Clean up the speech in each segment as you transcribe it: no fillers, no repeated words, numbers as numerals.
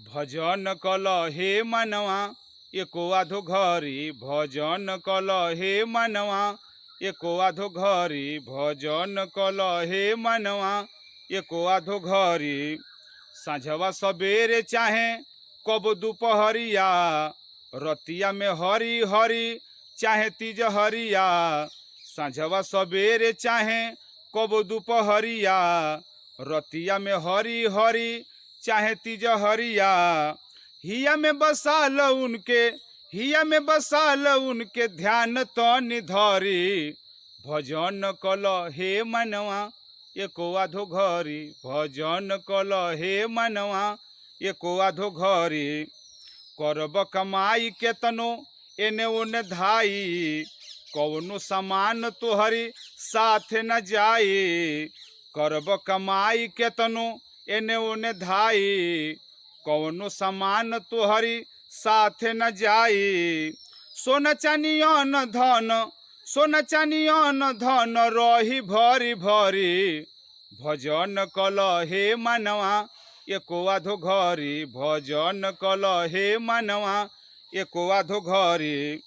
भजन कल हे मनवा एको आधो घरी, भजन कल हे मनवा एको आधो घरी, भजन कल हे मनवा एको आधो घरी। साझवा सबेरे चाहे कब दोपहरिया, रतिया में हरी हरी चाहे तीज हरिया। साझवा सबेरे चाहे कब दोपहरिया, रतिया में हरी हरी चाहे तीज हरिया। हिया में बसाल उनके, हिया में बसाल उनके ध्यान तनि धरी। भजन कल हे मनवा एको आधो घरी, भजन कल हे मनवा एको आधो घरी। करब कमाई केतनो एने ओने धाई, कौनो सामान तोहरी साथ न जाई। करब कमाई केतनो एने ओने धाई, कौनो सामान तोहरी साथ न जाई। सोना चानियन धन, सोना चानियन धन रही भरी भरी। भजन कल हे मनवा एको आधो घरी, भजन कल हे मनवा एको आधो घरी।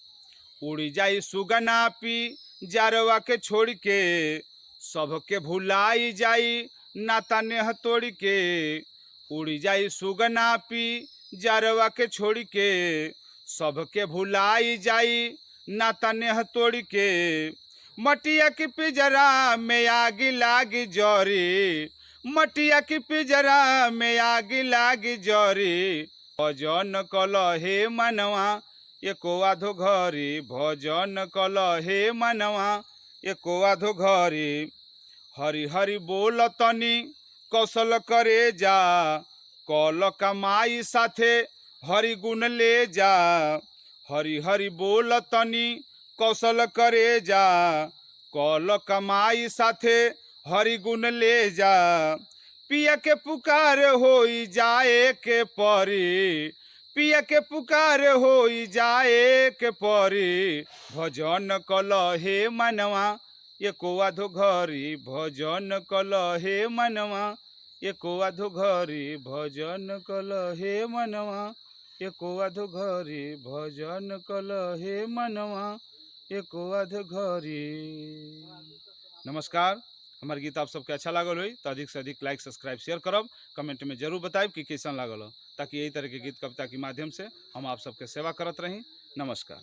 उड़ी जाई सुगना पी जारवा के छोड़ के, सबके भुलाई जाई नाता नेह तोड़ के। उड़ी जाई सुगना पी जारवा के छोड़ के, सबके भुलाई जाई नाता नेह तोड़ के। मटिया की पिजरा में आग लागी जरी, मटिया की पिजरा में आग लागी जरी। भजन कल हे मनवा एको आधो घरी, भजन कल हे मनवा एको आधो घरी। हरि हरि बोल तनी कौशल करे जा, कल कमाई साथे हरि गुण ले जा। हरि हरि बोल तनी कौशल करे जा, कल कमाई साथे हरि गुण ले जा। पिया के पुकार होई जाए के परी, पिया के पुकार होई जाए के परी। भजन कल हे मनवा एको आधो घरी, भजन कल हे मनवा एको आधो घरी, भजन कल हे मनवा एको आधो घरी, भजन कल हे मनवा एको आधो घरी। नमस्कार। हमारे गीत आप सबके अच्छा लागल हो तो अधिक से अधिक लाइक सब्सक्राइब शेयर करब, कमेंट में जरूर बताइब कि कैसन लागल हो, ताकि यही तरह के गीत कविता के माध्यम से हम आप सबके सेवा करत रही। नमस्कार।